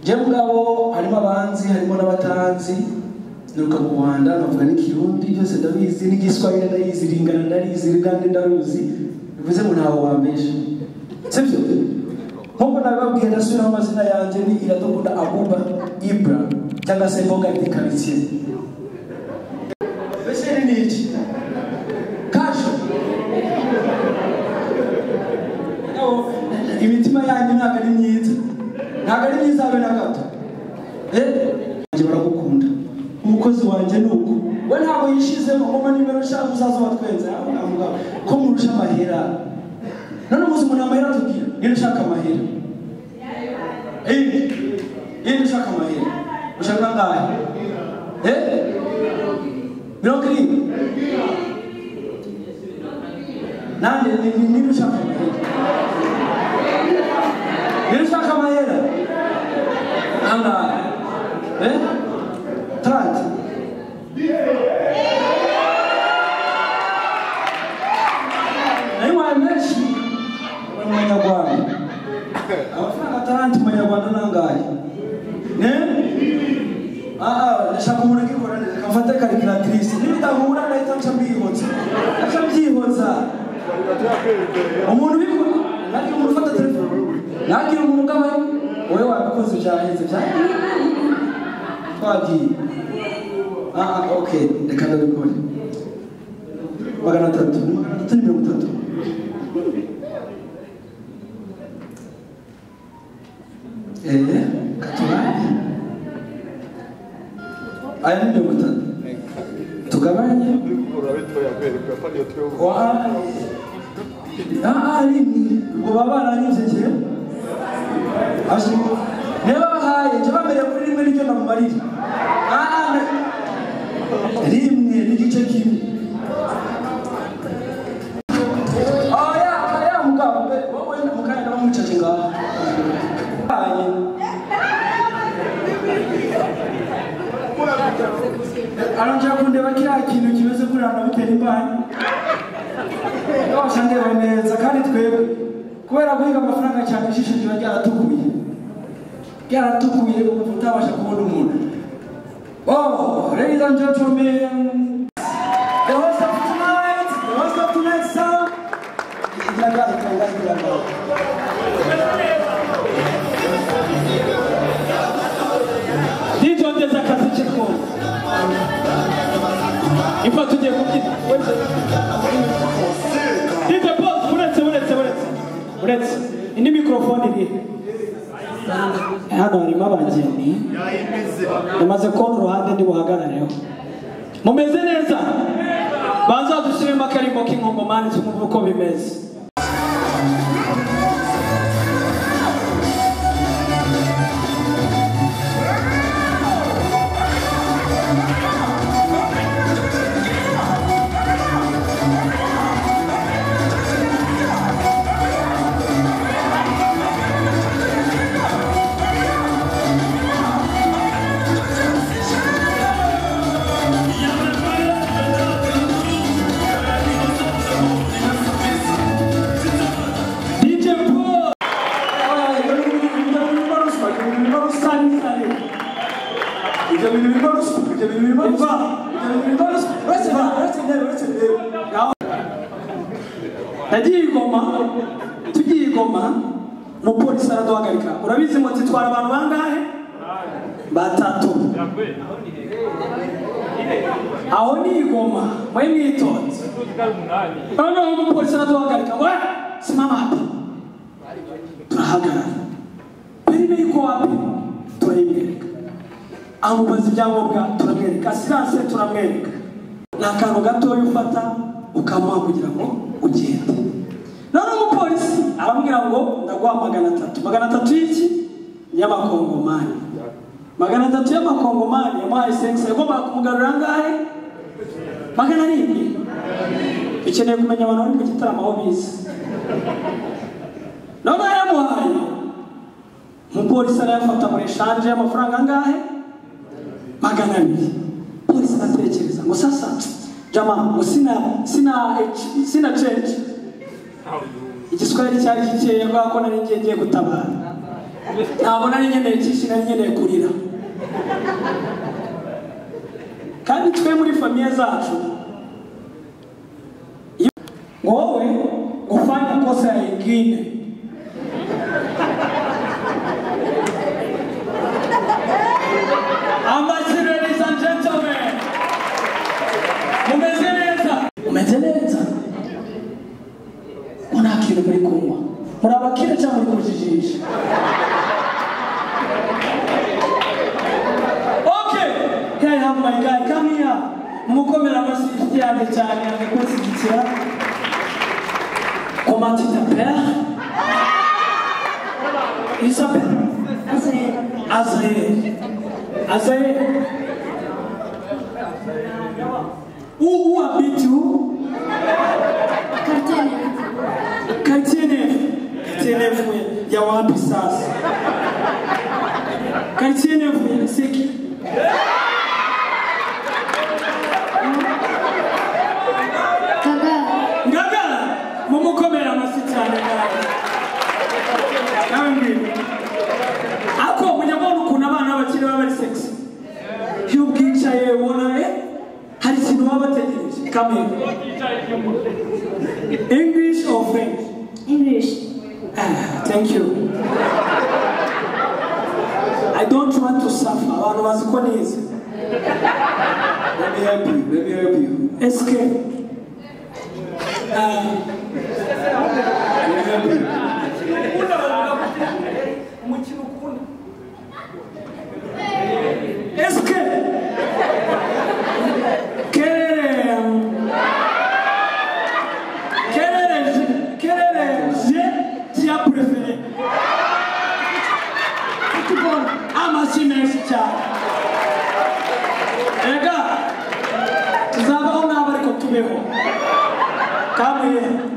je mugabo harimo abanzi harimo n'abatanzi nuka mu Rwanda navuga n'ikirundi byose ndabizi n'igiswahili ndayizi ringana ndarizi rigande ndaruzi bivuze ngo ntaho wambesha sibyo nkuko nababwiye ndasubira amazina yanjye ni Iradukunda Abuba Ibra cyangwa se Mboga ndi Quartier bese ni iki kasho imitima yanyu ntabwo ari myiza abe na gato njye baragukunda umukozi wanjye nuko we ntabwo yishizemo ngoma nimero shaka uzaza watwenza ko murusha amahera none muzi umuntu amahera tubwira niba ushaka amahera niba ushaka amahera ushaka ngahe birokiri nande niba ushaka amahera niba ushaka amahera angahe Trate. Aiwa meshi Munyarwanda. Abafana Trate Munyarwanda nangaye. Ndashaka umuntu agikora neza kamfata calculatrice. Nibidahura ndahita ncambihotsa. Ndacyabyihoza. Umuntu bikora naki umuntu ufata telefone. Naki umuntu gabaye. Wewe wabikoze byaheze cyane. Pagi. Okay, reka ndabikora. Magana 3. Katubanye. Aya ni 3. Tugabanye. Baranyuze cyane. Ashimo. Neba bahaye je bamere kuri rimwe n'icyo namumarira. Rimwe n'igice kimwe. Aya mugabo wowe mukanya bamucaje ngaho. Aranja kundeba kira kintu kimeze kuri rana bitera imbani. Bashande bameza kandi twebwe kubera guhiga amafaranga cyane ishisho ryo ryaratukuye utabasha kubona umuntu. Oh, ladies and gentlemen, the host of tonight's song. DJ ongeza kazi cheko. Ifa tuje kubyina. DJ boss, uretse. Indi microphone iri. Hano harimo abageni namaze kubona uruhande ndi buhagarareho mumeze neza banza dushyiremo akarimbo k'inkongomani twumve uko bimeze tugiye igoma umupolisi araduhagarika urabizi ngo titwara abantu bangahe 3 aho ni igoma mwe mwitonze noneho umupolisi araduhagarika we simama hapa turahagarara perime yuko wapi turayimwereka aho bazi ibyangombwa turamwereka silence turamwereka n'akantu gato yufata ukamuha kugira ngo ugende none umupolisi arambwira ngo ndaguha 300 y'iki y'amakongomani 300 y'amakongomani yamuhaye sense yagomba kumugarura ngahe 700 ikeneye kumenya abantu bari mu gitaramo aho bize none yamuhaye umupolisi arayafata muri shanje y'amafaranga ngahe 200 polisi aratekereza ngo sasa jamaa sina change igiswahili cyari gikeye bako nari ngiye gutabara ntabona ari nkeneye cyishina nkeneye kurira kandi twe muri famiye zacu wowe ufanya kosa lingine ladies and gentlemen, umezeleza una kintu muri kunywa murabakire cyangwa muri kujijisha okay can I have my guy come here mukomera amashyi yanjye cyane agakushyigikira comment tu t'appelles il s'appelle Azrael. Où habites-tu? Quartier neuf, ya wapi sasa? Quartier neuf, c'est qui? Ngagala. Mumukomera amashyi cyane nawe. Ako munyabona ukuntu abana bakiri bari sexy. Iyo bwicaye ubona hari ikintu baba bategereje. Come here. English or French? English. Thank you. I don't want to suffer. Abantu baziko neza. Let me help you. Escape. Let me help you. Est-ce que quel est le jeu que tu as préféré? Football. Ah, merci, merci, ciao. Les gars, nous avons un avis comme tout le monde. Come here.